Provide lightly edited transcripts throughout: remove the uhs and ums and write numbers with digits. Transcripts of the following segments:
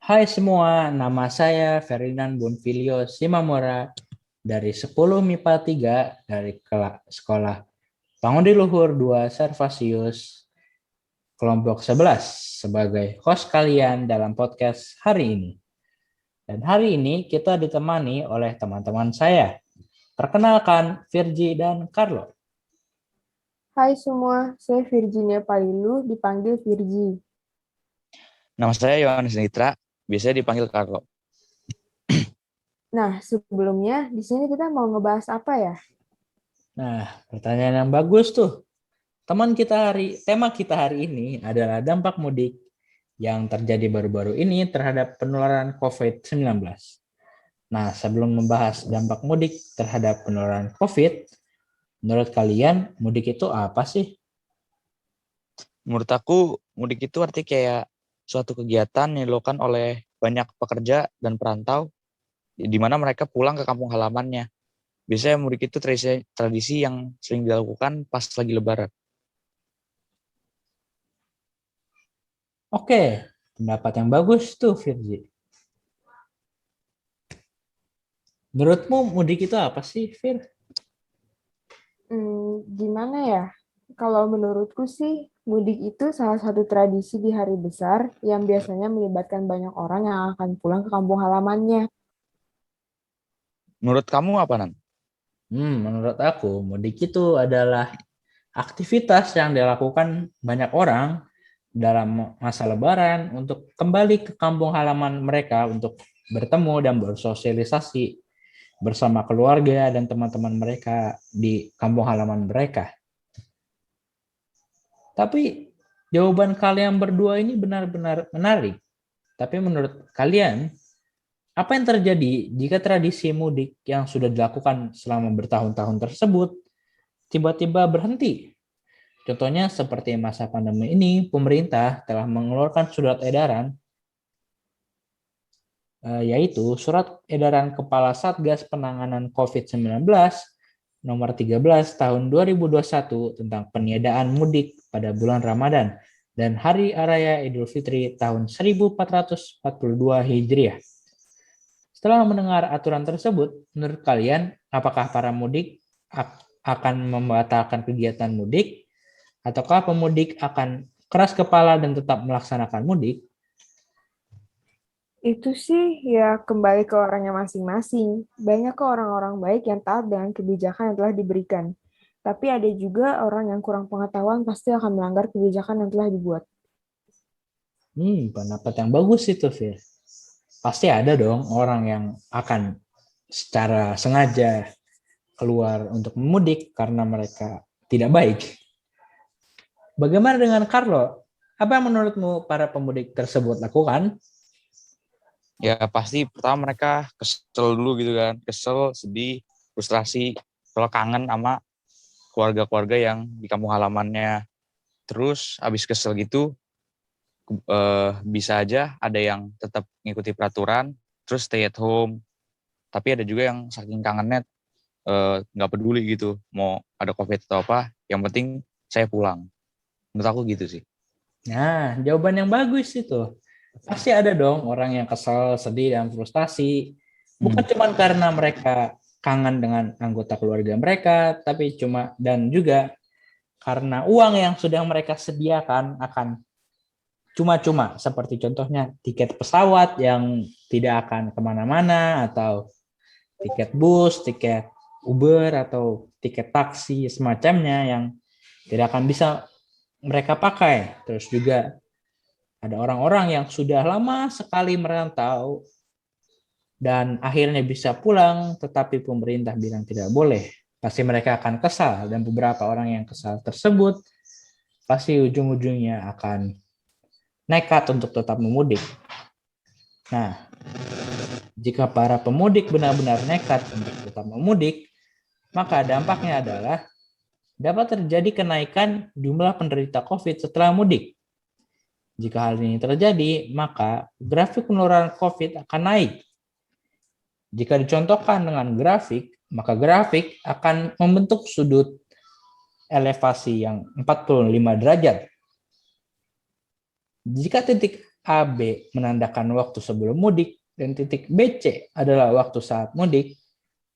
Hai semua, nama saya Ferdinand Bonfilio Simamora dari 10 MIPA 3 dari Sekolah Pangudi Luhur 2 Servasius kelompok 11 sebagai host kalian dalam podcast hari ini. Dan hari ini kita ditemani oleh teman-teman saya. Perkenalkan Virgi dan Carlo. Hai semua, saya Virginia Palilu, dipanggil Virgi. Nama saya Yohanes Nitra, biasanya dipanggil Carlo. Nah, sebelumnya di sini kita mau ngebahas apa ya? Nah, pertanyaan yang bagus tuh. Tema kita hari ini adalah dampak mudik yang terjadi baru-baru ini terhadap penularan COVID-19. Nah, sebelum membahas dampak mudik terhadap penularan COVID, menurut kalian mudik itu apa sih? Menurut aku, mudik itu arti kayak suatu kegiatan yang dilakukan oleh banyak pekerja dan perantau, di mana mereka pulang ke kampung halamannya. Biasanya mudik itu tradisi yang sering dilakukan pas lagi lebaran. Oke, pendapat yang bagus tuh, Virgi. Menurutmu mudik itu apa sih, Vir? Gimana ya? Kalau menurutku sih, mudik itu salah satu tradisi di hari besar yang biasanya melibatkan banyak orang yang akan pulang ke kampung halamannya. Menurut kamu apa, Nan? Menurut aku, mudik itu adalah aktivitas yang dilakukan banyak orang dalam masa Lebaran untuk kembali ke kampung halaman mereka untuk bertemu dan bersosialisasi bersama keluarga dan teman-teman mereka di kampung halaman mereka. Tapi jawaban kalian berdua ini benar-benar menarik. Tapi menurut kalian, apa yang terjadi jika tradisi mudik yang sudah dilakukan selama bertahun-tahun tersebut tiba-tiba berhenti? Contohnya seperti masa pandemi ini, pemerintah telah mengeluarkan surat edaran, yaitu Surat Edaran Kepala Satgas Penanganan COVID-19 nomor 13 tahun 2021 tentang peniadaan mudik pada bulan Ramadan dan Hari Raya Idul Fitri tahun 1442 Hijriah. Setelah mendengar aturan tersebut, menurut kalian apakah para mudik akan membatalkan kegiatan mudik ataukah pemudik akan keras kepala dan tetap melaksanakan mudik? Itu sih ya kembali ke orangnya masing-masing. Banyak kok orang-orang baik yang taat dengan kebijakan yang telah diberikan. Tapi ada juga orang yang kurang pengetahuan pasti akan melanggar kebijakan yang telah dibuat. Pendapat yang bagus itu, Fir. Pasti ada dong orang yang akan secara sengaja keluar untuk memudik karena mereka tidak baik. Bagaimana dengan Carlo? Apa yang menurutmu para pemudik tersebut lakukan? Ya pasti pertama mereka kesel dulu gitu kan. Kesel, sedih, frustrasi. Kalau kangen sama keluarga-keluarga yang di kampung halamannya. Terus habis kesel gitu, bisa aja ada yang tetap ngikuti peraturan, terus stay at home. Tapi ada juga yang saking kangennya nggak peduli gitu, mau ada COVID atau apa, yang penting saya pulang. Menurut aku gitu sih. Nah, jawaban yang bagus itu. Pasti ada dong orang yang kesal, sedih, dan frustasi. Bukan cuma karena mereka kangen dengan anggota keluarga mereka, tapi juga karena uang yang sudah mereka sediakan akan cuma-cuma. Seperti contohnya tiket pesawat yang tidak akan kemana-mana, atau tiket bus, tiket Uber, atau tiket taksi semacamnya yang tidak akan bisa mereka pakai. Terus juga ada orang-orang yang sudah lama sekali merantau dan akhirnya bisa pulang, tetapi pemerintah bilang tidak boleh. Pasti mereka akan kesal, dan beberapa orang yang kesal tersebut pasti ujung-ujungnya akan nekat untuk tetap memudik. Nah, jika para pemudik benar-benar nekat untuk tetap memudik, maka dampaknya adalah dapat terjadi kenaikan jumlah penderita COVID setelah mudik. Jika hal ini terjadi, maka grafik penularan COVID akan naik. Jika dicontohkan dengan grafik, maka grafik akan membentuk sudut elevasi yang 45 derajat. Jika titik AB menandakan waktu sebelum mudik dan titik BC adalah waktu saat mudik,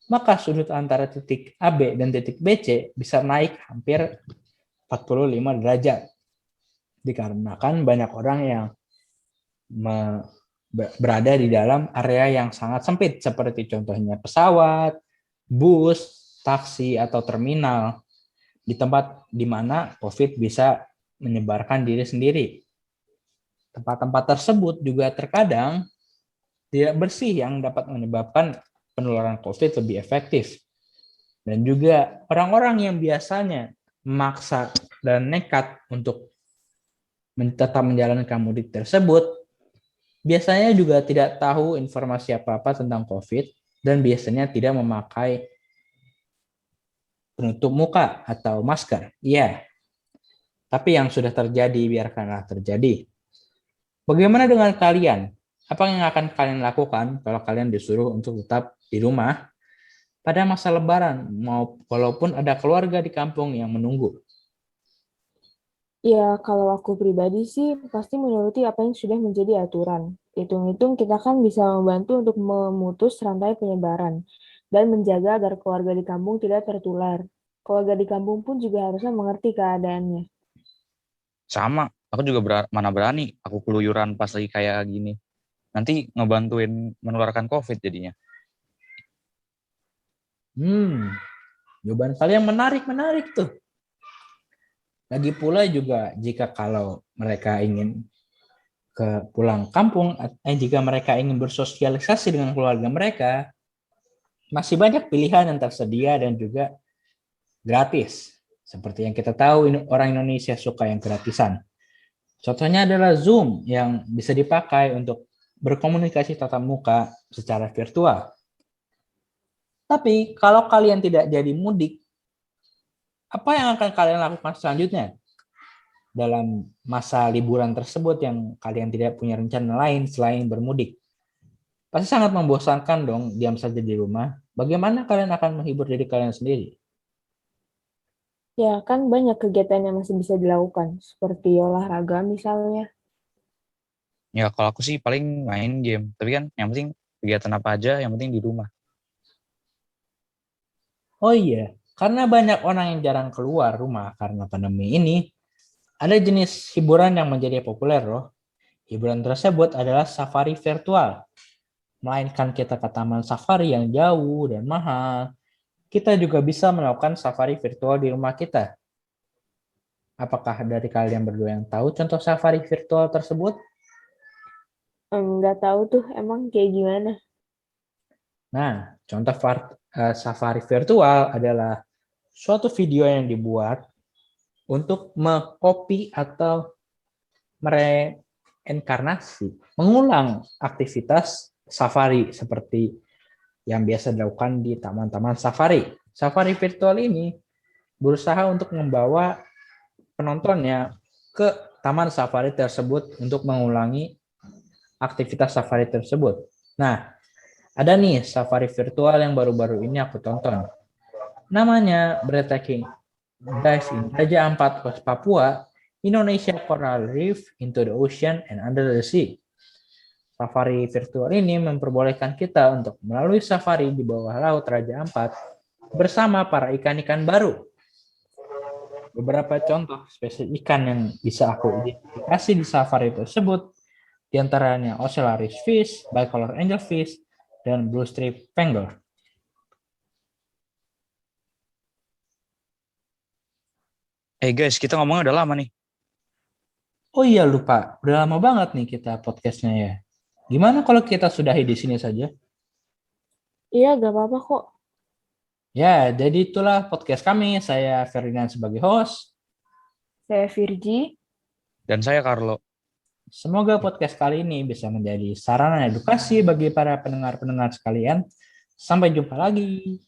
maka sudut antara titik AB dan titik BC bisa naik hampir 45 derajat. Dikarenakan banyak orang yang berada di dalam area yang sangat sempit, seperti contohnya pesawat, bus, taksi, atau terminal, di tempat di mana COVID bisa menyebarkan diri sendiri. Tempat-tempat tersebut juga terkadang tidak bersih yang dapat menyebabkan penularan COVID lebih efektif. Dan juga orang-orang yang biasanya memaksa dan nekat untuk tetap menjalankan mudik tersebut, biasanya juga tidak tahu informasi apa-apa tentang COVID dan biasanya tidak memakai penutup muka atau masker. Iya, tapi yang sudah terjadi biarkanlah terjadi. Bagaimana dengan kalian? Apa yang akan kalian lakukan kalau kalian disuruh untuk tetap di rumah pada masa Lebaran, walaupun ada keluarga di kampung yang menunggu? Ya, kalau aku pribadi sih pasti menuruti apa yang sudah menjadi aturan. Hitung-hitung kita kan bisa membantu untuk memutus rantai penyebaran dan menjaga agar keluarga di kampung tidak tertular. Keluarga di kampung pun juga harusnya mengerti keadaannya. Sama, aku juga mana berani aku keluyuran pas lagi kayak gini. Nanti ngebantuin menularkan COVID jadinya. Jawaban kalian menarik tuh. Lagi pula juga jika kalau mereka ingin pulang kampung, jika mereka ingin bersosialisasi dengan keluarga mereka, masih banyak pilihan yang tersedia dan juga gratis. Seperti yang kita tahu, orang Indonesia suka yang gratisan. Contohnya adalah Zoom yang bisa dipakai untuk berkomunikasi tatap muka secara virtual. Tapi kalau kalian tidak jadi mudik, apa yang akan kalian lakukan selanjutnya dalam masa liburan tersebut yang kalian tidak punya rencana lain selain bermudik? Pasti sangat membosankan dong diam saja di rumah. Bagaimana kalian akan menghibur diri kalian sendiri? Ya, kan banyak kegiatan yang masih bisa dilakukan, seperti olahraga misalnya. Ya kalau aku sih paling main game. Tapi kan yang penting kegiatan apa aja, yang penting di rumah. Oh iya, karena banyak orang yang jarang keluar rumah karena pandemi ini, ada jenis hiburan yang menjadi populer loh. Hiburan tersebut adalah safari virtual. Melainkan kita ke taman safari yang jauh dan mahal, kita juga bisa melakukan safari virtual di rumah kita. Apakah dari kalian berdua yang tahu contoh safari virtual tersebut? Nggak tahu tuh emang kayak gimana. Nah, contoh safari virtual adalah suatu video yang dibuat untuk mengcopy atau mereinkarnasi, mengulang aktivitas safari seperti yang biasa dilakukan di taman-taman safari. Safari virtual ini berusaha untuk membawa penontonnya ke taman safari tersebut untuk mengulangi aktivitas safari tersebut. Nah, ada nih safari virtual yang baru-baru ini aku tonton. Namanya Breathtaking Dive in Raja Ampat, West Papua, Indonesia Coral Reef into the Ocean and Under the Sea. Safari virtual ini memperbolehkan kita untuk melalui safari di bawah laut Raja Ampat bersama para ikan-ikan baru. Beberapa contoh spesies ikan yang bisa aku identifikasi di safari tersebut diantaranya Ocellaris fish, bicolor angelfish, dan blue strip pangler. Guys, kita ngomongnya udah lama nih. Oh iya lupa, udah lama banget nih kita podcastnya ya. Gimana kalau kita sudahi di sini saja? Iya, nggak apa-apa kok. Ya, jadi itulah podcast kami. Saya Ferdinand sebagai host. Saya Virgi. Dan saya Carlo. Semoga podcast kali ini bisa menjadi sarana edukasi bagi para pendengar-pendengar sekalian. Sampai jumpa lagi.